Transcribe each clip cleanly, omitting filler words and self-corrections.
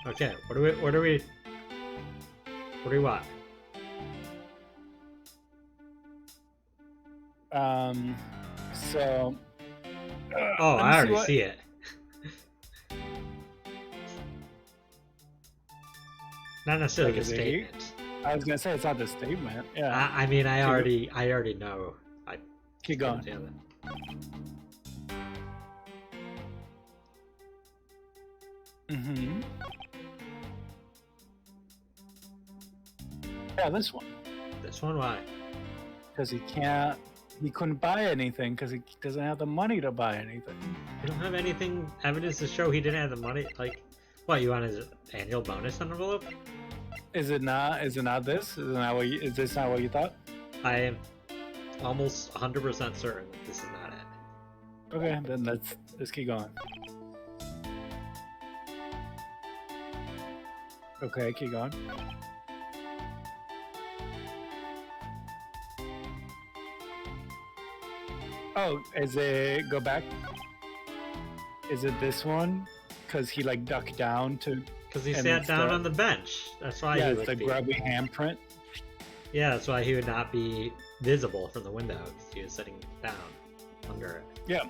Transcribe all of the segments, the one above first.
Okay, what do we want? So Oh, let me I see already what. see it. Not necessarily Like, a is it here? statement. I was gonna say it's not the statement. Yeah. I mean, Keep, I already know. I keep just put it going. together. Mm-hmm. Yeah, this one. This one, why? Because he couldn't buy anything because he doesn't have the money to buy anything. You don't have anything evidence to show he didn't have the money. Like, what, you want his annual bonus envelope? Is it not? Is it not this? Is it not what? Is this not what you thought? I am almost 100% certain that this is not it. Okay, then let's keep going. Okay, keep going. Oh, is it go back? Is it this one? Because he like ducked down to. Because he and sat it's down the- on the bench. That's why Yeah, he it's would the be. grubby handprint. Yeah, that's why he would not be visible from the window. 'Cause he was sitting down under it. Yeah.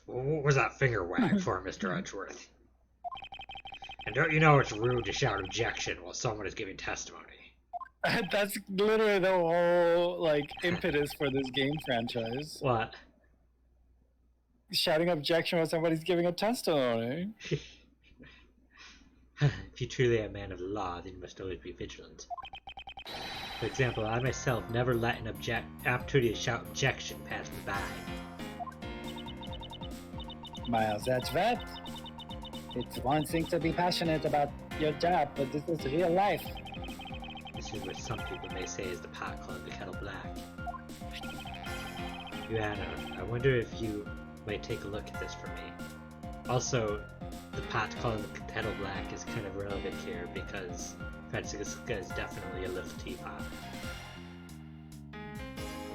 What was that finger wag for, Mr. Edgeworth? And don't you know it's rude to shout objection while someone is giving testimony? That's literally the whole like impetus for this game franchise. What? Shouting objection when somebody's giving a testimony. If you're truly a man of the law, then you must always be vigilant. For example, I myself never let an opportunity to shout objection pass me by. Miles, that's right. It's one thing to be passionate about your job, but this is real life. This is what some people may say is the pot calling the kettle black. Joanna, I wonder if you might take a look at this for me. Also, the pot calling the kettle black is kind of relevant here because Francisca is definitely a little teapot.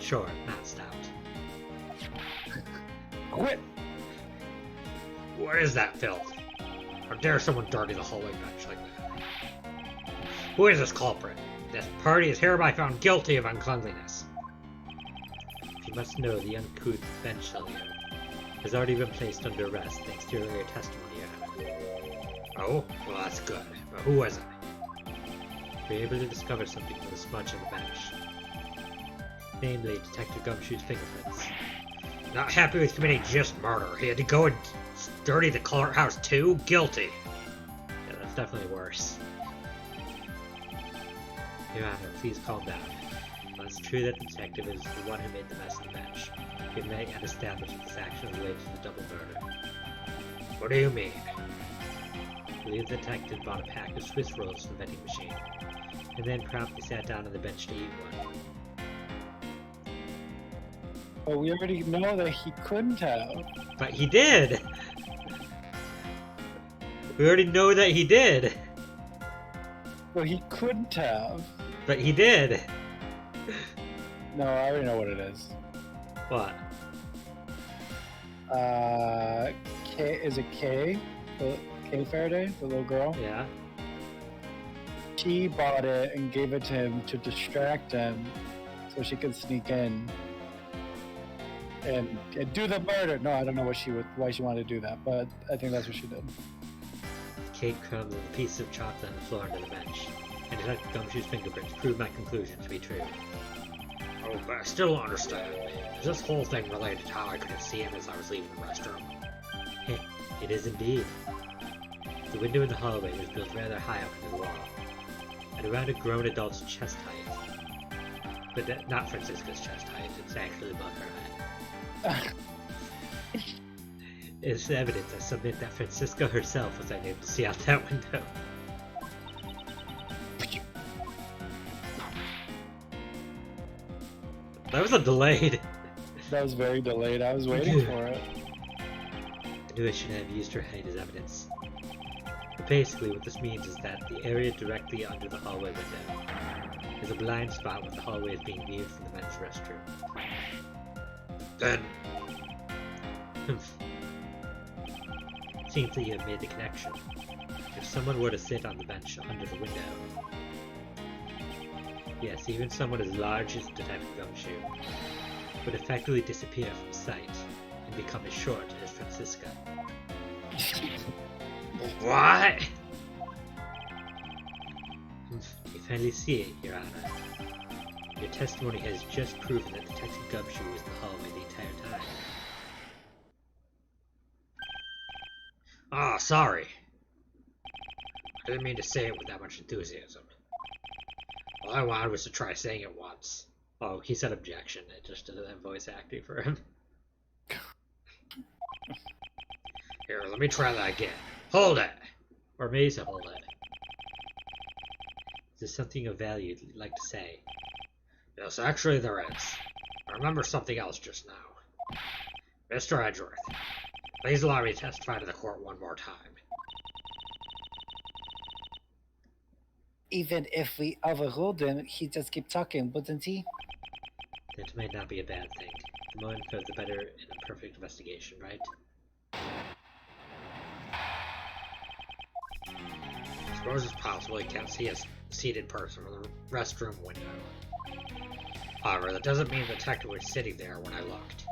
Sure, not stout. Quit! What is that filth? How dare someone dirty the hallway bench like that? Who is this culprit? This party is hereby found guilty of uncleanliness. You must know the uncouth bench has already been placed under arrest thanks to your earlier testimony, Johanna. Oh? Well, that's good. But who was it? We were able to discover something from the smudge on the bench. Namely, Detective Gumshoe's fingerprints. Not happy with committing just murder. He had to go and dirty the courthouse too? Guilty. Yeah, that's definitely worse. Johanna, please calm down. While it's true that the detective is the one who made the mess on the bench, we may have established that this action is related to the double murder. What do you mean? I believe the detective bought a pack of Swiss rolls from the vending machine, and then promptly sat down on the bench to eat one. But we already know that he couldn't have. But he did! We already know that he did! Well, he couldn't have. But he did! No, I already know what it is. What? K is it Kay? Kay Faraday, the little girl? Yeah? She bought it and gave it to him to distract him so she could sneak in and do the murder. No, I don't know why she wanted to do that, but I think that's what she did. Cake crumbs and a piece of chocolate on the floor under the bench, and Detective Gumshoe's fingerprints proved my conclusion to be true. Oh, but I still don't understand. Is this whole thing related to how I couldn't see him as I was leaving the restroom? It is indeed. The window in the hallway was built rather high up into the wall, at around a grown adult's chest height. But not Francisca's chest height, it's actually above her head. It's evidence I submit that Francisca herself was unable to see out that window. That was a delayed. That was very delayed. I was waiting for it. I knew I should have used her height as evidence. But basically what this means is that the area directly under the hallway window is a blind spot when the hallway is being viewed from the men's restroom. Then, Seems that you have made the connection. If someone were to sit on the bench under the window... Yes, even someone as large as Detective Gumshoe would effectively disappear from sight and become as short as Francisca. What? You finally see it, Your Honor. Your testimony has just proven that Detective Gumshoe was in the hallway the entire time. Ah, sorry. I didn't mean to say it with that much enthusiasm. All I wanted was to try saying it once. Oh, he said objection. It just didn't have voice acting for him. Here, let me try that again. Hold it! Or maybe to hold it. Is there something of value you'd like to say? Yes, actually there is. I remember something else just now. Mr. Edgeworth, please allow me to testify to the court one more time. Even if we overruled him, he'd just keep talking, wouldn't he? That may not be a bad thing. The more info, the better in a perfect investigation, right? I suppose it's possible you can't see a seated person from the restroom window. However, that doesn't mean the detective was sitting there when I looked.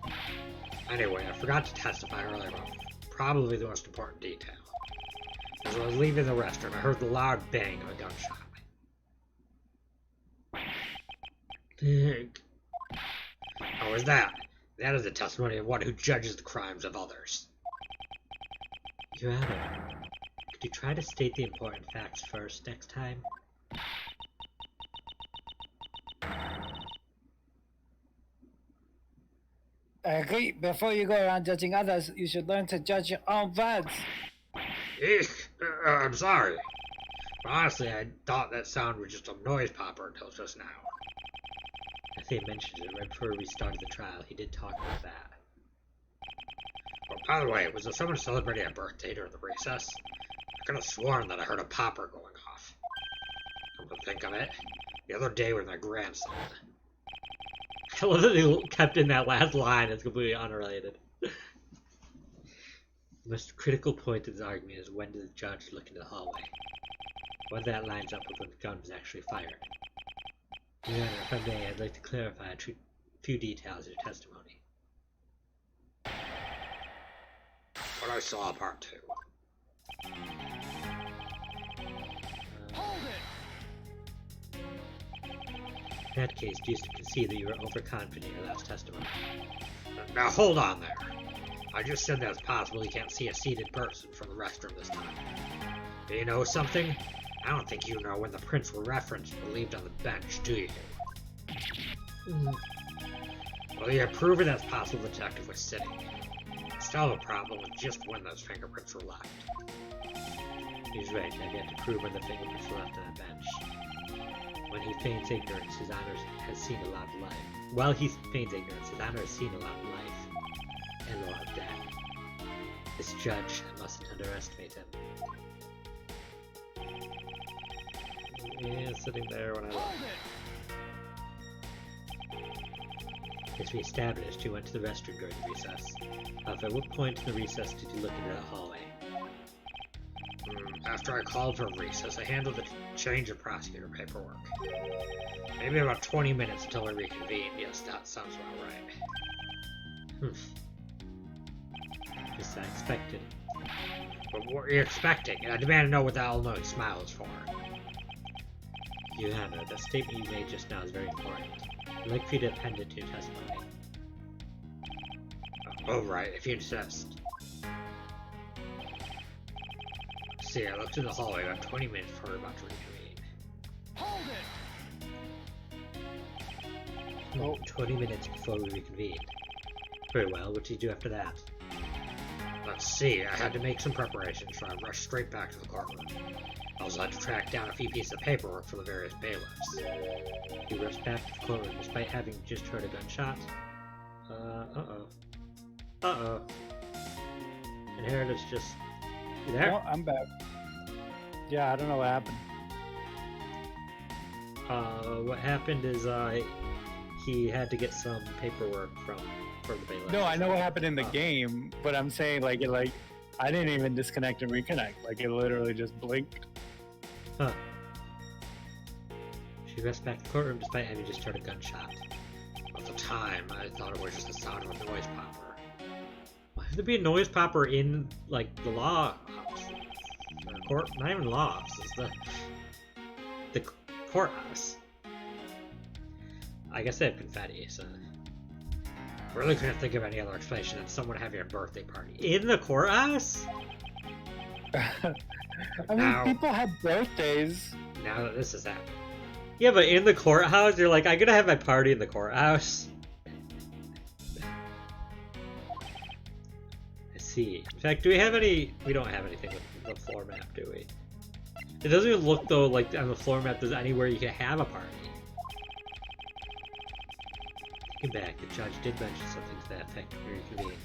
Anyway, I forgot to testify earlier about probably the most important detail. As I was leaving the restroom, I heard the loud bang of a gunshot. How was that? That is the testimony of one who judges the crimes of others. Your Honor, could you try to state the important facts first next time? I agree. Before you go around judging others, you should learn to judge your own words. Eek! I'm sorry. But honestly, I thought that sound was just a noise popper until just now. I think I mentioned it right before we started the trial. He did talk about that. Oh, by the way, was there someone celebrating a birthday during the recess? I could have sworn that I heard a popper going off. Come to think of it, the other day with my grandson. I love that they kept in that last line. It's completely unrelated. The most critical point of this argument is when did the judge look into the hallway? Whether that lines up with when the gun was actually fired. Your Honor, if I may, I'd like to clarify a few details of your testimony. What I saw, part 2. In that case, do you concede that you were overconfident in your last testimony? Now hold on there. I just said that it's possible you can't see a seated person from the restroom this time. Do you know something? I don't think you know when the prints were referenced or relieved on the bench, do you? Well, you have proven that's possible the detective was sitting. I still have a problem with just when those fingerprints were left. He's right, I've yet to prove when the fingerprints were left on that bench. When he feigns ignorance, his honor has seen a lot of life. While he feigns ignorance, his honor has seen a lot of life and a lot of death. This judge, I mustn't underestimate him. Yeah, sitting there when I looked. As we established, he went to the restroom during recess. However, at what point in the recess did you look into the hallway? After I called for recess, I handled the change of prosecutor paperwork. Maybe about 20 minutes until we reconvened. Yes, that sounds about right. Just I expected. But what are you expecting? I demand to know what that all-knowing smile is for. Your Honor, that statement you made just now is very important. I'd like for you to append it to your testimony. Oh, right, if you insist. See, I looked in the hallway about 20 minutes before we were about to reconvene. Hold it! 20 minutes before we reconvened. Very well, what did you do after that? Let's see, I had to make some preparations, so I rushed straight back to the courtroom. I also had to track down a few pieces of paperwork for the various bailiffs. You rushed back to the courtroom despite having just heard a gunshot? Uh-oh. Uh-oh. Inheritance just... You there? Oh, I'm back. Yeah, I don't know what happened. What happened is, he had to get some paperwork from For the mainline. No, I know what happened in the game, but I'm saying like I didn't even disconnect and reconnect. Like it literally just blinked. Huh. She rushed back to the courtroom despite having just heard a gunshot. At the time, I thought it was just the sound of a noise popper. Why would there be a noise popper in, like, the law house? Or court? Not even law offices. The courthouse. I guess they have confetti, so... Really couldn't think of any other explanation than someone having a birthday party. In the courthouse? I mean, Ow. people have birthdays. Now that this has happened. Yeah, but in the courthouse, you're like, I'm gonna have my party in the courthouse. I see. In fact, do we have any... We don't have anything with the floor map, do we? It doesn't even look, though, like on the floor map there's anywhere you can have a party. Taking back, the judge did mention something to that effect when we reconvened.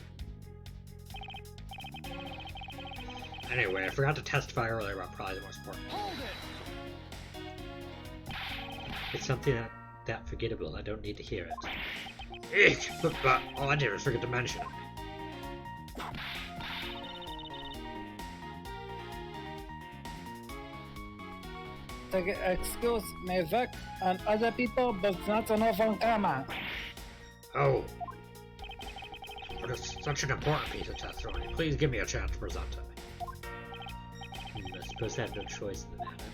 Anyway, I forgot to testify earlier about probably the most important. It's something that forgettable. I don't need to hear it. Eek! But all I did was forget to mention it. Excuse me, Vic, and other people, but not enough on camera. Oh. But it's such an important piece of testimony. Please give me a chance to present it. I suppose I have no choice in the matter.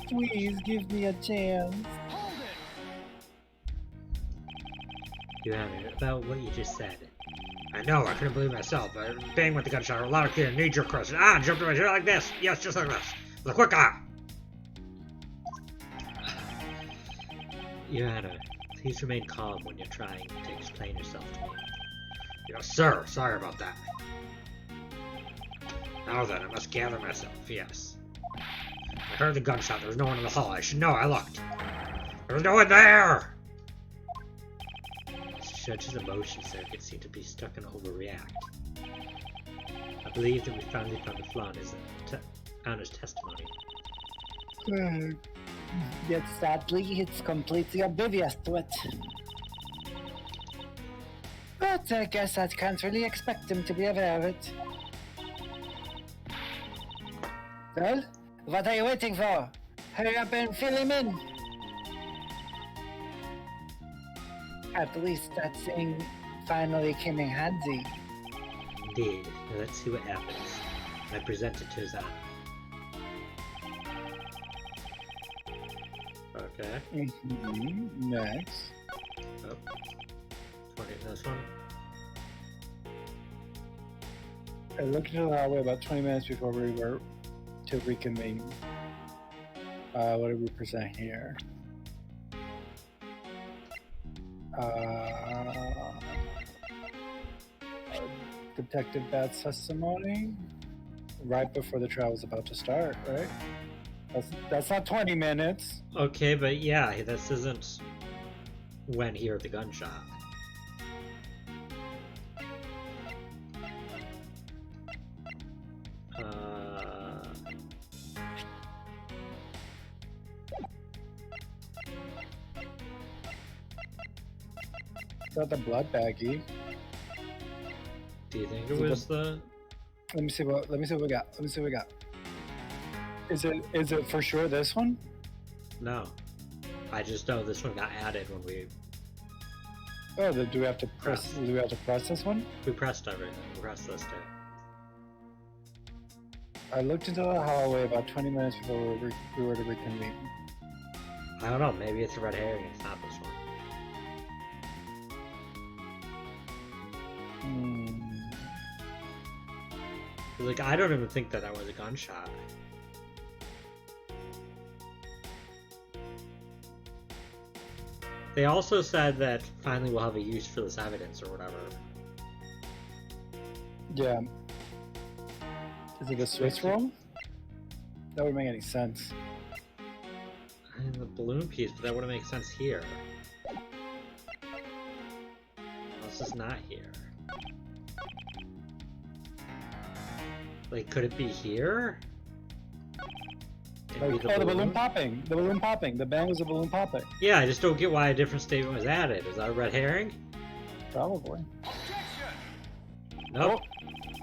Please give me a chance. You have it about what you just said. I know, I couldn't believe myself. I bang with the gunshot, a lot of clear knee-jerk question. Ah, jumped right here like this. Yes, just like this. With a quick ah. Your Honor, please remain calm when you're trying to explain yourself to me. Yes, sir. Sorry about that. Now then, I must gather myself. Yes. I heard the gunshot. There was no one in the hall. I should know. I looked. There was no one there! The judge's emotion circuit seemed to be stuck and overreact. I believe that we finally found a flaw in his Honor's testimony. Yet sadly, it's completely oblivious to it. But I guess I can't really expect him to be aware of it. Well, what are you waiting for? Hurry up and fill him in! At least that thing finally came in handy. Indeed. Now let's see what happens. I present it to his Honor. Okay. Next. Oh. 20 this one. I looked into the hallway about 20 minutes before we were to reconvene. What did we present here? Detective Bat's testimony right before the trial was about to start, right? That's not 20 minutes. Okay, but yeah, this isn't when he heard the gunshot. It's not the blood baggie. Do you think it was the... Let me see what we got. Is it for sure this one? No. I just know this one got added when we Oh, do we have to press? Press. Do we have to press this one? pressed everything. We pressed this too. I looked into the hallway about 20 minutes before we were to reconvene. I don't know, maybe it's a red herring, it's not this one. Like, I don't even think that was a gunshot. They also said that finally we'll have a use for this evidence or whatever. Yeah. Is it a Swiss roll? That wouldn't make any sense. And the balloon piece, but that wouldn't make sense here. This is not here. Like, could it be here? It'd be Like, the balloon popping. The balloon popping. The bang was a balloon popping. Yeah, I just don't get why a different statement was added. Is that a red herring? Probably. Nope. Oh.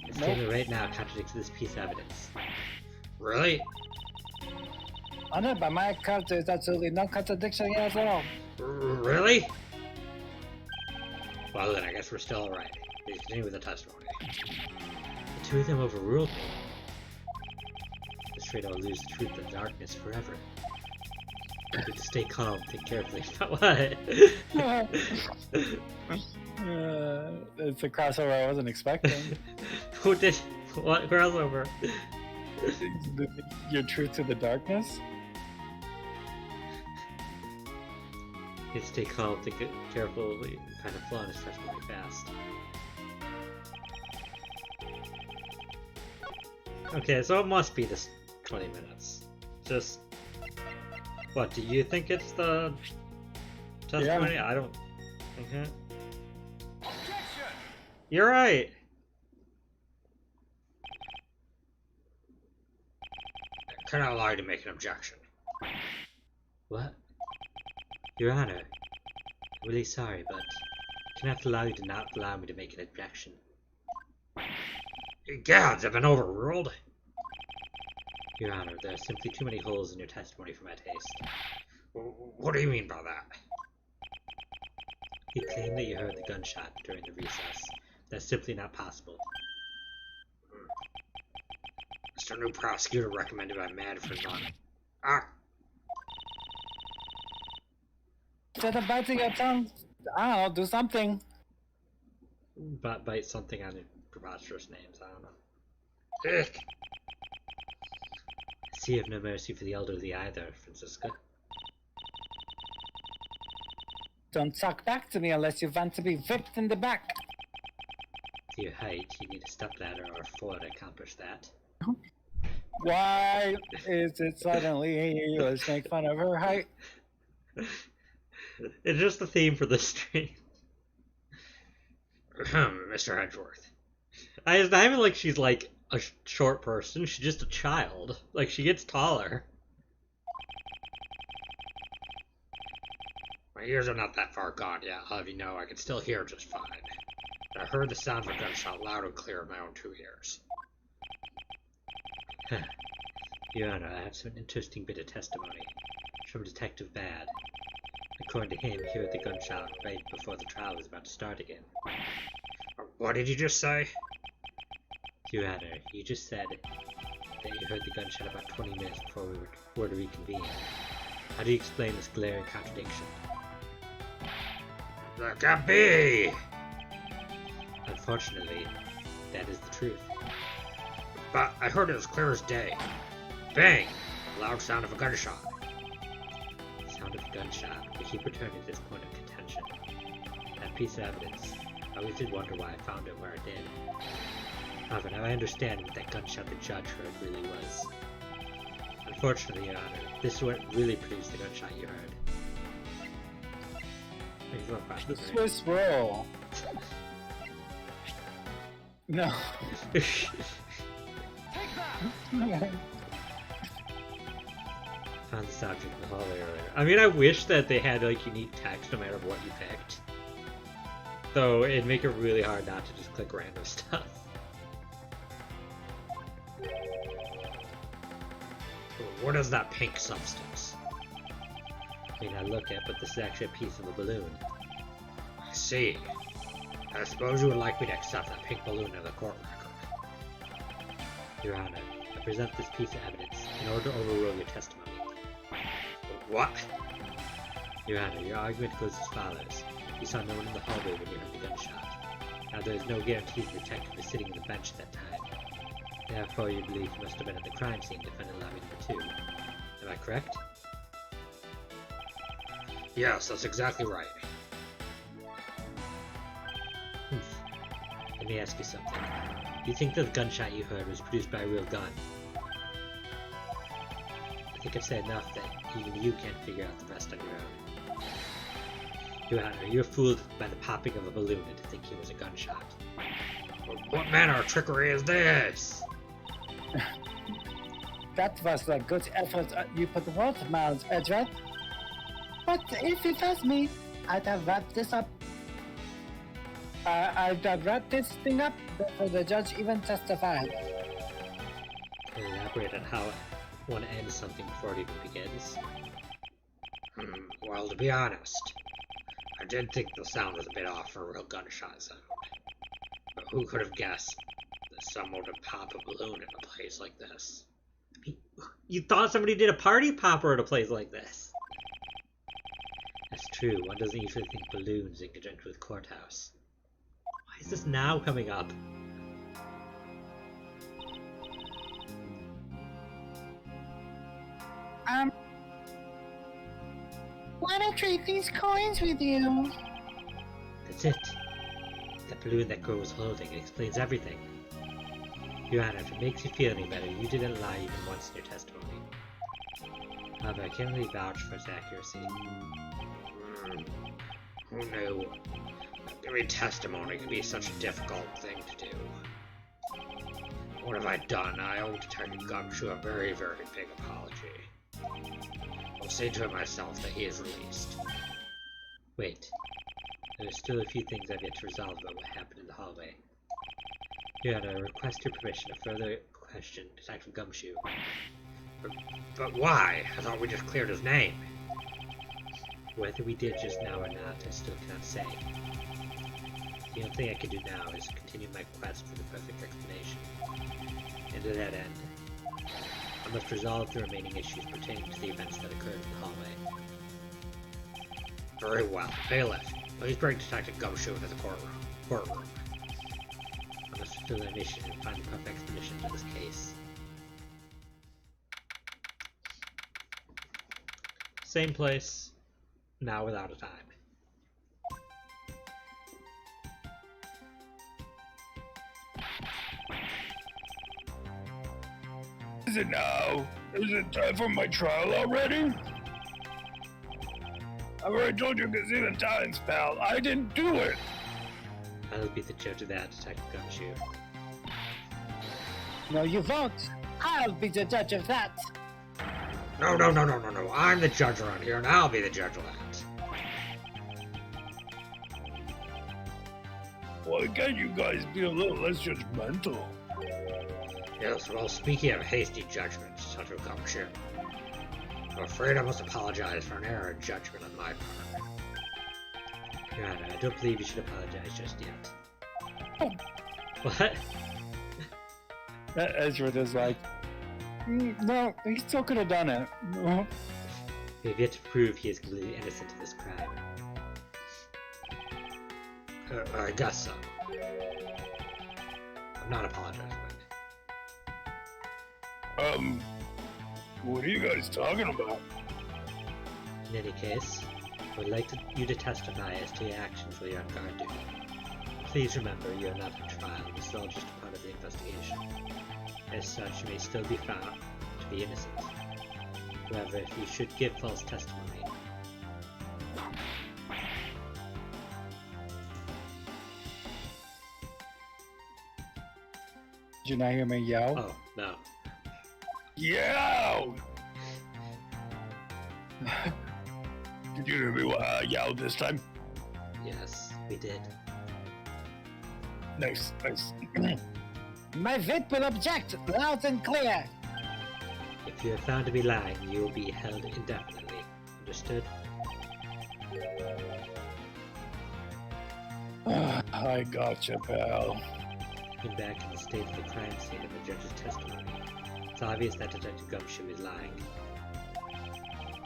This Nope. statement right now contradicts this piece of evidence. Really? Honored by my account, there's absolutely no contradiction here at all. Really? Well then, I guess we're still alright. Please continue with the testimony. The two of them overruled me. This trade I'll lose the truth in the darkness forever. I need to stay calm, think carefully about what? It's a crossover I wasn't expecting. Who did? What crossover? Your truth to the darkness? Need to stay calm, think carefully, find a flaw in his testimony fast. Okay, so it must be this 20 minutes. Just... What, do you think it's the testimony? Yeah. I don't... Okay. You're right! Can I allow you to make an objection? What? Your Honor, I'm really sorry, but I cannot allow you to not allow me to make an objection. Gods, I've been overruled! Your Honor, there are simply too many holes in your testimony for my taste. What do you mean by that? You claim that you heard the gunshot during the recess. That's simply not possible. Mr. New Prosecutor recommended by Manfred Nunn. Ah! Instead of biting your tongue, I don't know, do something. But bite something on the preposterous names, I don't know. Ick! I see you have no mercy for the elderly either, Francisca. Don't talk back to me unless you want to be whipped in the back. To your height, you need a stepladder or a four to accomplish that. Why is it suddenly let's make fun of her height? It's just the theme for this stream. Mr. Hedgeworth. It's not even like she's like a short person, she's just a child. Like, she gets taller. My ears are not that far gone yet, I'll have you know I can still hear just fine. I heard the sound of a gunshot loud and clear in my own 2 ears. Your Honor, I have some interesting bit of testimony from Detective Bad. According to him, he heard the gunshot right before the trial was about to start again. What did you just say? Your Honor, you just said that you heard the gunshot about 20 minutes before we were to reconvene. How do you explain this glaring contradiction? That can't be! Unfortunately, that is the truth. But I heard it as clear as day. Bang! The loud sound of a gunshot. The sound of a gunshot. We keep returning to this point of contention. That piece of evidence. I always did wonder why I found it where I did. However, now I understand what that gunshot the judge heard really was. Unfortunately, Your Honor, this is what really produced the gunshot you heard. The Swiss roll. No. Found this object in the hallway earlier. I mean, I wish that they had like unique text no matter what you picked. Though it'd make it really hard not to just click random stuff. What is that pink substance? I mean, I look at, but this is actually a piece of a balloon. I see. I suppose you would like me to accept that pink balloon in the court record. Your Honor, I present this piece of evidence in order to overrule your testimony. What? Your Honor, your argument goes as follows. You saw no one in the hallway when you heard the gunshot. Now, there is no guarantee the detective was sitting on the bench at that time. Therefore, you believe he must have been at the crime scene, defendant lobby number 2. Am I correct? Yes, that's exactly right. Let me ask you something. Do you think that the gunshot you heard was produced by a real gun? I think I've said enough that even you can't figure out the rest on your own. Your Honor, you're fooled by the popping of a balloon into thinking it was a gunshot. What manner of trickery is this? that was a good effort you put forth, Miles Edgeworth. But if it was me, I'd have wrapped this up. I'd have wrapped this thing up before the judge even testified. Elaborate on how one ends something before it even begins. Well, to be honest, I did think the sound was a bit off for a real gunshot sound. But who could have guessed that someone would pop a balloon in a place like this? I mean, you thought somebody did a party popper at a place like this? That's true, one doesn't usually think balloons in conjunction with courthouse. Why is this now coming up? Wanna trade these coins with you? That's it. The balloon that Girl was holding, it explains everything. Your Honor, if it makes you feel any better, you didn't lie even once in your testimony. However, I can't really vouch for its accuracy. Who knew? Giving testimony can be such a difficult thing to do. What have I done? I owe Detective Gumshoe a very, very big apology. I'll say to myself that he is released. Wait. There are still a few things I've yet to resolve about what happened in the hallway. Your Honor, I request your permission to further question Detective Gumshoe. But why? I thought we just cleared his name. Whether we did just now or not, I still cannot say. The only thing I can do now is continue my quest for the perfect explanation. And to that end, I must resolve the remaining issues pertaining to the events that occurred in the hallway. Very well. Bailiff, please bring Detective Gumshoe into the courtroom. I must fulfill their mission and find the perfect explanation to this case. Same place, now without a time. Is it now? Is it time for my trial already? I've already told you a gazillion times, pal. I didn't do it. I'll be the judge of that, Detective Gumshoe. No, you won't. I'll be the judge of that. No. I'm the judge around here, and I'll be the judge of that. Why can't you guys be a little less judgmental? Yes, well, speaking of hasty judgments, Detective Gumshoe, I'm afraid I must apologize for an error in judgment on my part. Your Honor, I don't believe you should apologize just yet. Oh. What? Ezra is like, no, he still could have done it. No. We have yet to prove he is completely innocent of this crime. I guess so. I'm not apologizing. What are you guys talking about? In any case, I would like you to testify as to your actions while you're on guard duty. Please remember, you are not on trial. This is all just a part of the investigation. As such, you may still be found to be innocent. However, if you should give false testimony, Did you not hear me yell? oh, no. Yow! Did you hear me yell this time? Yes, we did. Nice. My VIP will object loud and clear. If you are found to be lying, you will be held indefinitely. Understood? I gotcha, pal. Looking back in the state of the crime scene of the judge's testimony, it's obvious that Detective Gumshoe is lying.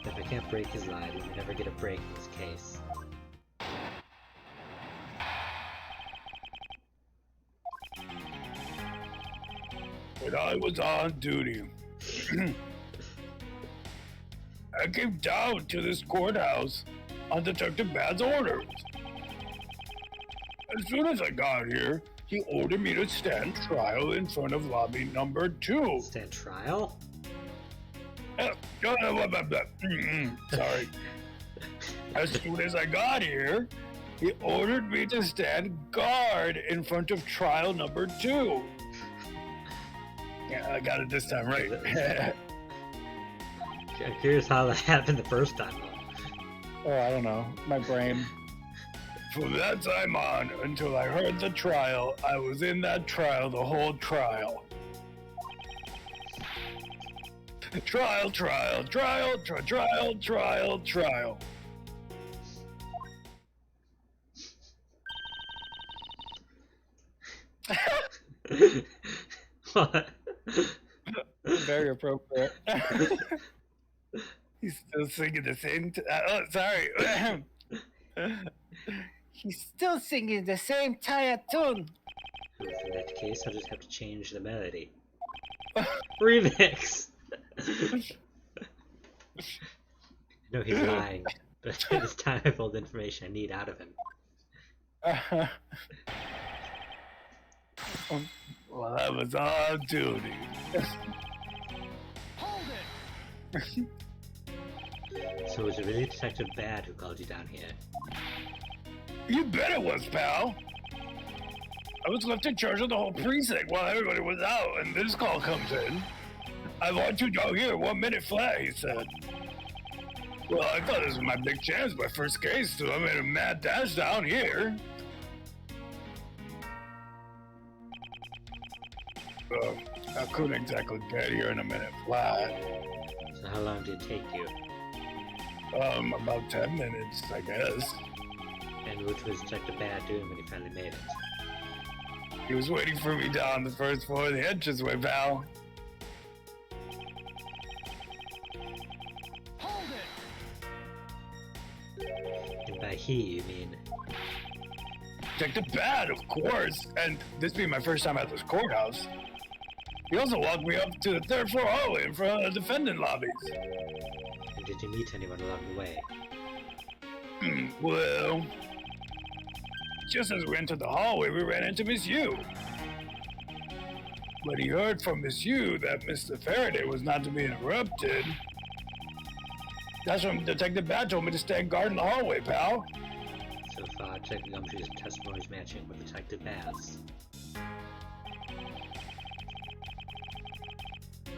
If I can't break his lie, we may never get a break in this case. When I was on duty, I came down to this courthouse on Detective Bad's orders. As soon as I got here, he ordered me to stand trial in front of lobby number 2. Stand trial? Sorry. As soon as I got here, he ordered me to stand guard in front of trial number 2. Yeah, I got it this time right. I'm curious how that happened the first time. Oh, I don't know. My brain. From that time on, until I heard the trial, I was in that trial the whole trial. Trial, trial, trial, trial, trial, trial. What? Very appropriate. He's still singing the same. Oh, sorry. He's still singing the same tired tune. In that case, I'll just have to change the melody. Remix! No, he's lying, but this time I pulled information I need out of him. Well, that was our duty. Hold it! So was it really Detective Bad who called you down here? You bet it was, pal. I was left in charge of the whole precinct while everybody was out, and this call comes in. I want you down here 1 minute flat, he said. Well, I thought this was my big chance, my first case, so I made a mad dash down here. I couldn't exactly get here in a minute flat. So how long did it take you? About 10 minutes, I guess. And what was Detective Bad doing when he finally made it? He was waiting for me down the first floor of the entranceway, pal. Hold it! And by he, you mean? Detective Bad, of course. And this being my first time at this courthouse. He also walked me up to the third floor hallway in front of the defendant lobbies. And did you meet anyone along the way? Well, just as we entered the hallway, we ran into Miss Yu. But he heard from Miss Yu that Mr. Faraday was not to be interrupted. That's when Detective Bad told me to stand guard in the hallway, pal. So far, Detective Gumshoe's testimony is matching with Detective Bad's.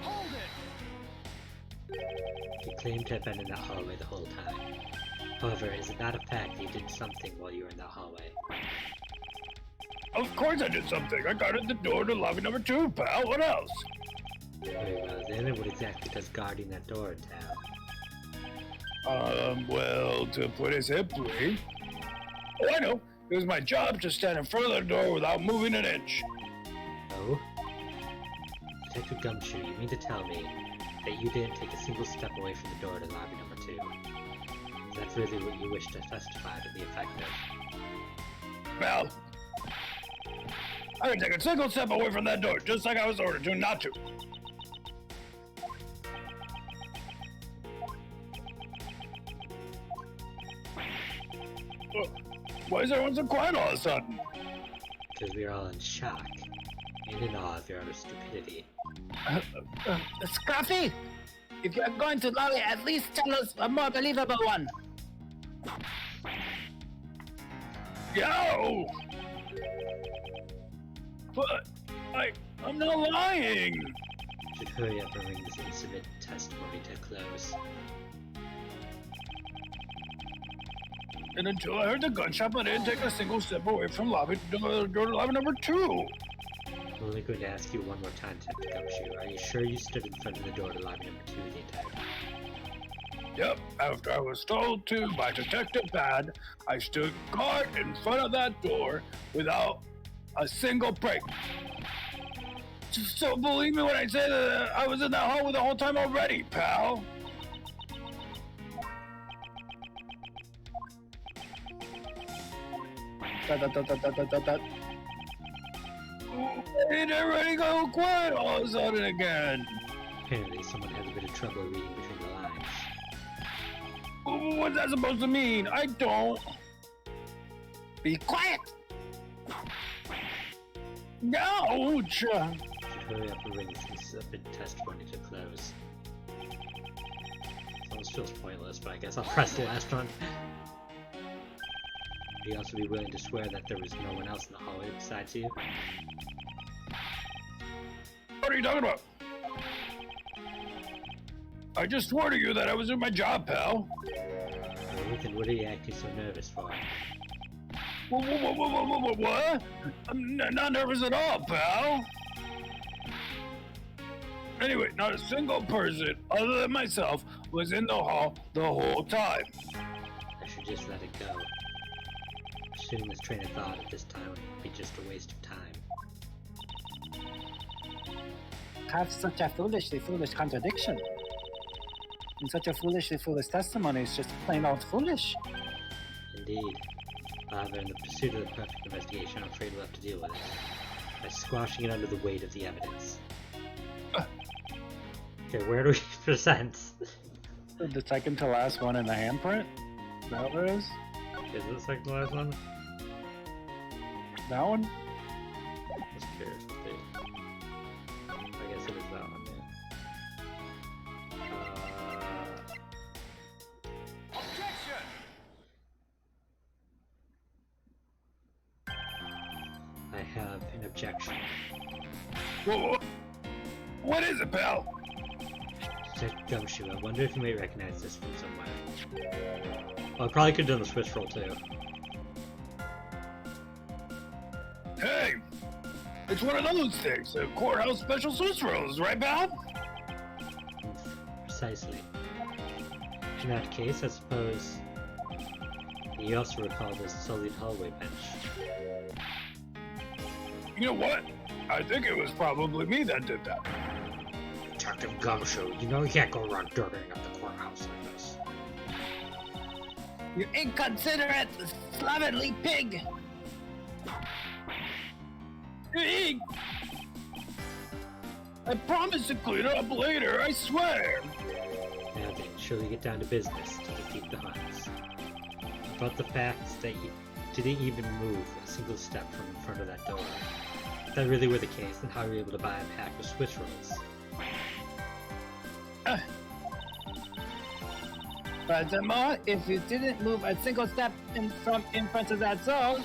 Hold it! You claim to have been in that hallway the whole time. However, is it not a fact that you did something while you were in that hallway? Of course I did something. I guarded the door to lobby number 2, pal. What else? Very well, then what exactly does guarding that door entail? Well, to put it simply... Oh, I know. It was my job to stand in front of the door without moving an inch. Oh? Detective Gumshoe, you mean to tell me that you didn't take a single step away from the door to lobby number 2? Is that really what you wish to testify to be effective? Well, I didn't take a single step away from that door, just like I was ordered to not to. Why is everyone so quiet all of a sudden? Because we are all in shock, and in awe of your utter stupidity. Scruffy! If you're going to lobby, at least tell us a more believable one. Yo! But I'm not lying. You should hurry up and bring this and submit testimony to close. And until I heard the gunshot, I didn't take a single step away from lobby door to lobby number 2. I'm only going to ask you one more time, Detective Gumshoe. Are you sure you stood in front of the door to lobby number 2 the entire time? Yep, after I was told to by Detective Bad, I stood guard in front of that door without a single break. So believe me when I say that I was in that hallway the whole time already, pal. It already go quiet all of a sudden again. Apparently, someone has a bit of trouble reading between the lines. What's that supposed to mean? I don't. Be quiet! Ouch! You should hurry up and bring this and submit testimony to close. Almost feels pointless, but I guess I'll press the last one. Would you also be willing to swear that there was no one else in the hallway besides you? What are you talking about? I just swore to you that I was doing my job, pal. Well, then what are you acting so nervous for? What? I'm not nervous at all, pal. Anyway, not a single person other than myself was in the hall the whole time. I should just let it go. Pursuing this train of thought at this time would be just a waste of time. Have such a foolishly foolish contradiction. And such a foolishly foolish testimony is just plain old foolish. Indeed. However, in the pursuit of the perfect investigation, I'm afraid we'll have to deal with it. By squashing it under the weight of the evidence. Okay, where do we present? The second to last one in the handprint? Is that what it is? Is it the second to last one? That one? Just curious. I guess it is that one, yeah. I have an objection. Whoa. What is it, pal? Check Gumshoe. I wonder if you may recognize this from somewhere. Well, I probably could have done the Swiss roll too. Hey! It's one of those things, the courthouse special Swiss rolls, right, pal? Precisely. In that case, I suppose you also recall this sullied hallway bench. You know what? I think it was probably me that did that. Detective Gumshoe, you know you can't go around dirtying up the courthouse like this. You inconsiderate, slovenly pig! Hey! I promise to clean it up later, I swear! Now then, shall we get down to business to defeat the Huns? About the fact that you didn't even move a single step from in front of that door. If that really were the case, then how were you able to buy a pack of Swiss rolls? Furthermore, if you didn't move a single step in front of that door,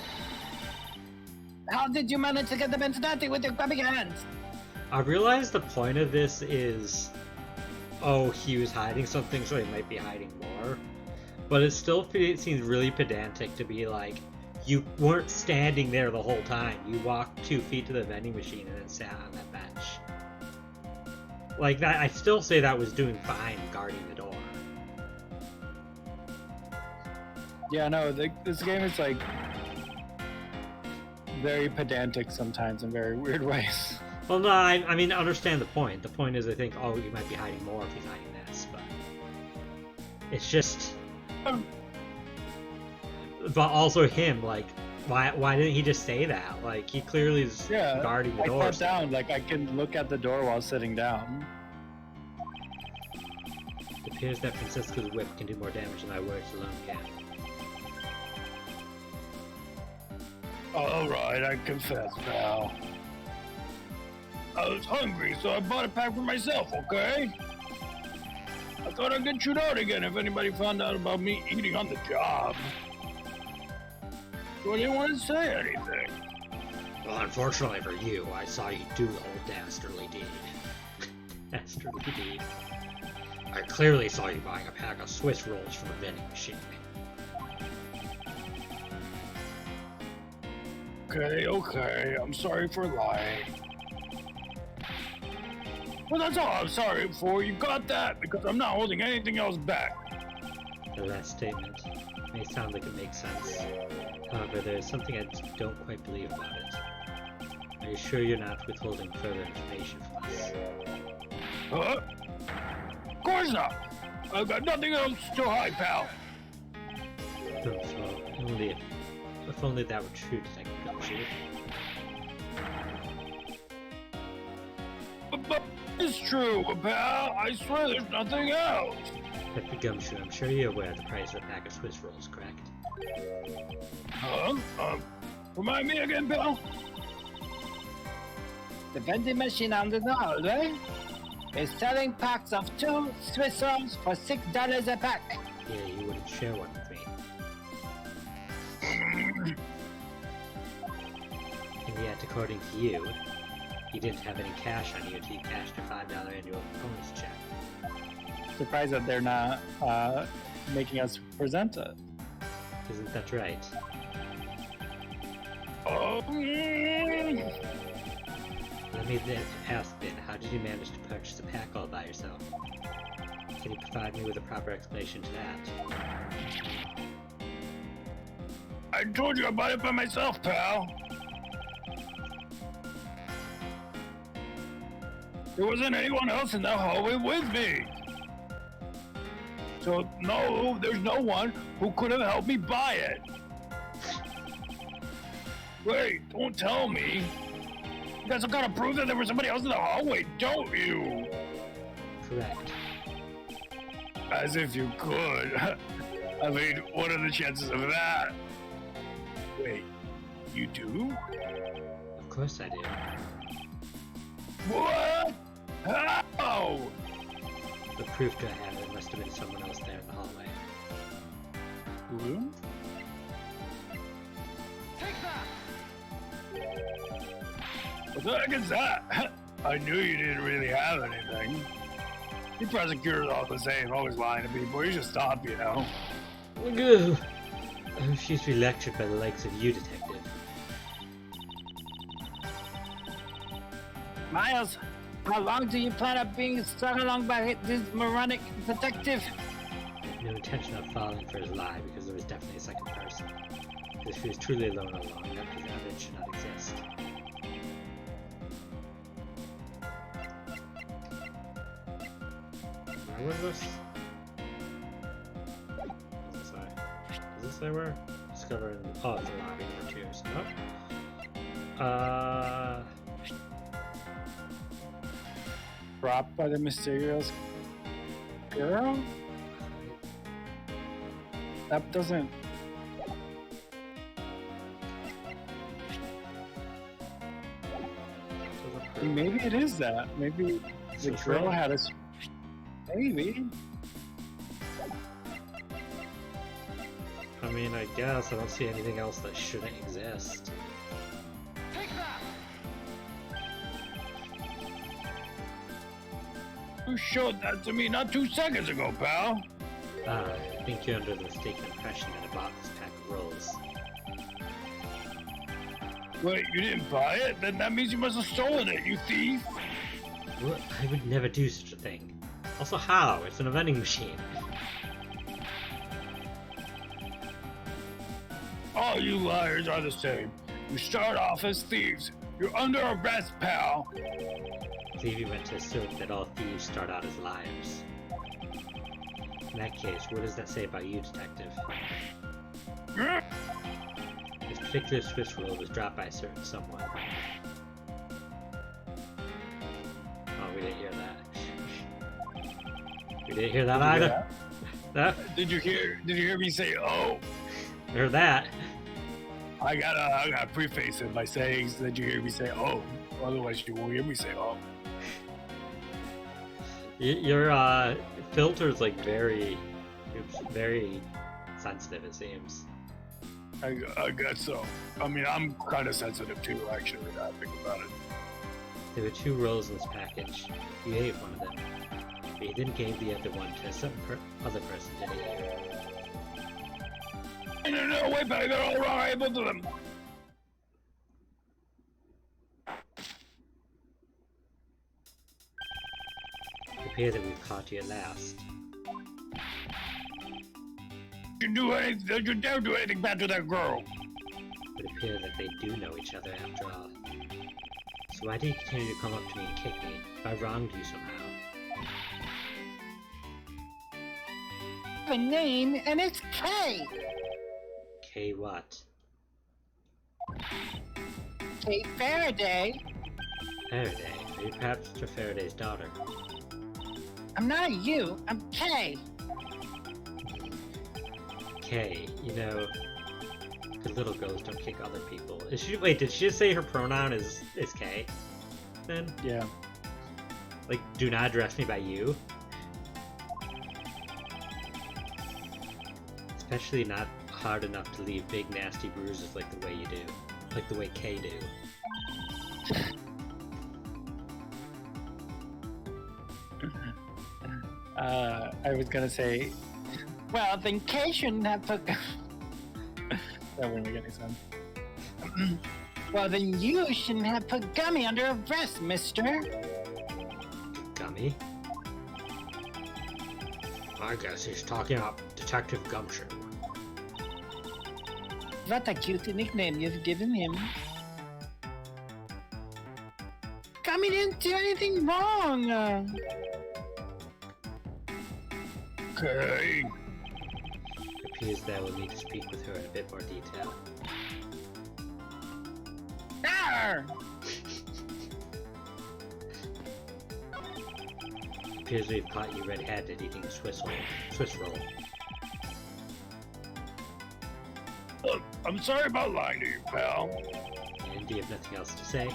how did you manage to get them into that thing with your grabbing hands? I realize the point of this is, oh, he was hiding something, so he might be hiding more. But it still seems really pedantic to be like, you weren't standing there the whole time. You walked 2 feet to the vending machine and then sat on that bench. Like that, I still say that was doing fine guarding the door. Yeah, no, this game is like very pedantic sometimes in very weird ways. Well, no, I mean, I understand the point. The point is, I think, oh, you might be hiding more if he's hiding this, but it's just. But also him, like, why didn't he just say that? Like, he clearly is guarding the door. I sat down, like I can look at the door while sitting down. It appears that Francisco's whip can do more damage than my words alone can. Alright, I confess, pal. I was hungry, so I bought a pack for myself, okay? I thought I'd get chewed out again if anybody found out about me eating on the job. So I didn't want to say anything. Well, unfortunately for you, I saw you do the whole dastardly deed. Dastardly deed. I clearly saw you buying a pack of Swiss rolls from a vending machine. Okay, I'm sorry for lying. Well, that's all I'm sorry for. You got that, because I'm not holding anything else back. The last statement may sound like it makes sense. However, there is something I don't quite believe about it. Are you sure you're not withholding further information from us? Huh? Of course not. I've got nothing else to hide, pal. So, if only that were true, Detective Gumshoe. But it's true, pal. I swear there's nothing else. Detective Gumshoe, I'm sure you're aware of the price of a pack of Swiss rolls, correct? Remind me again, pal? The vending machine on the hallway is selling packs of 2 Swiss rolls for $6 a pack. Yeah, you wouldn't share one with me. And yet, according to you didn't have any cash on you until you cashed your $5 annual bonus check. surprised that they're not making us present it. Isn't that right? Oh, Let me then ask then, how did you manage to purchase a pack all by yourself? Can you provide me with a proper explanation to that? I told you about it by myself, pal. There wasn't anyone else in the hallway with me. So, no, there's no one who could have helped me buy it. Wait, don't tell me. You guys have got to prove that there was somebody else in the hallway, don't you? Correct. As if you could. I mean, what are the chances of that? Wait, you do? Of course I do. What? How? The proof to have it must have been someone else there in the hallway. Blue? What the heck is that? I knew you didn't really have anything. You prosecutors all the same, always lying to people. You should stop, you know. Ugh. I refuse to be lectured by the likes of you, detective. Miles, how long do you plan on being strung along by this moronic detective? No intention of falling for his lie because there was definitely a second person. If he was truly alone all along, that his evidence should not exist. Where was this? What does it say? Does this say where? Discover in... Oh, it's in lobby number 2, so no. Dropped by the mysterious girl? That doesn't... Maybe it is that. Maybe the girl had us. Maybe. I mean, I guess I don't see anything else that shouldn't exist. You showed that to me not 2 seconds ago, pal. I think you're under the mistaken impression that I bought this pack of rolls. Wait, you didn't buy it? Then that means you must have stolen it, you thief! What? I would never do such a thing. Also, how? It's in a vending machine. All you liars are the same. You start off as thieves. You're under arrest, pal. Levy meant to assume that all thieves start out as liars. In that case, what does that say about you, detective? This particular Swiss roll was dropped by a certain someone. Oh, we didn't hear that. We didn't hear that either. That? Did you hear me say oh? Heard that. I gotta preface it by saying, did you hear me say oh? Otherwise you won't hear me say oh. Your filter's like very sensitive, it seems. I guess so. I mean, I'm kind of sensitive too, actually, now I think about it. There were 2 rolls in this package. You ate one of them, but you didn't give the other one to some other person, did you? No, wait, but I got all wrong. I ate both of them. It appears that we've caught you at last. You dare do anything bad to that girl. It would appear that they do know each other after all. So why do you continue to come up to me and kick me if I wronged you somehow? I have a name, and it's Kay. K what? Kay Faraday. Faraday? Are you perhaps Mr. Faraday's daughter? I'm not you. I'm Kay. K, you know, good little girls don't kick other people. Is she? Wait, did she just say her pronoun is K? Then? Yeah. Like, do not address me by you? Especially not hard enough to leave big nasty bruises like the way you do. Like the way K do. I was gonna say, well, then Kay shouldn't have put. That wouldn't make any sense. Well, then you shouldn't have put Gummy under arrest, mister. Gummy? I guess he's talking about Detective Gumshoe. What a cute nickname you've given him. Gummy didn't do anything wrong. Okay. It appears that we'll need to speak with her in a bit more detail. Arr! It appears we've caught you red-handed eating a Swiss roll. I'm sorry about lying to you, pal. And do you have nothing else to say?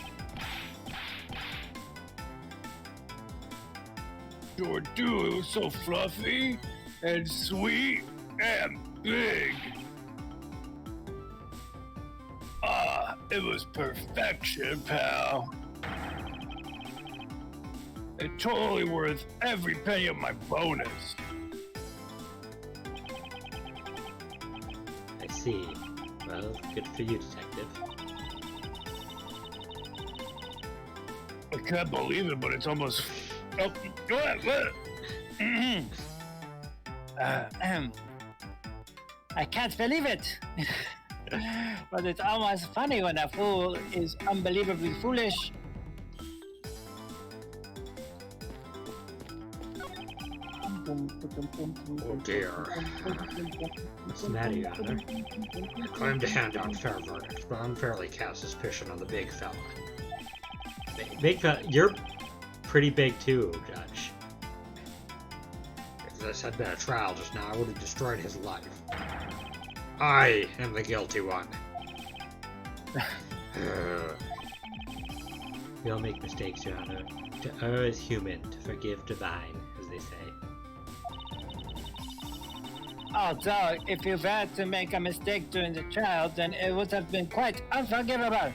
Sure do. It was so fluffy and sweet and big. Ah, it was perfection, pal. It's totally worth every penny of my bonus. I see. Well, good for you, Detective. I can't believe it, but it's almost. Oh, go ahead. I can't believe it. But it's almost funny when a fool is unbelievably foolish. Oh dear. What's the matter, Your Honor? I claim to hand down fair verdict, but unfairly cast suspicion on the big fella. Big fella? You're pretty big too, Judge. If this had been a trial just now, I would have destroyed his life. I am the guilty one. We all make mistakes, Your Honor. To err is human, to forgive divine, as they say. Although, if you were to make a mistake during the trial, then it would have been quite unforgivable.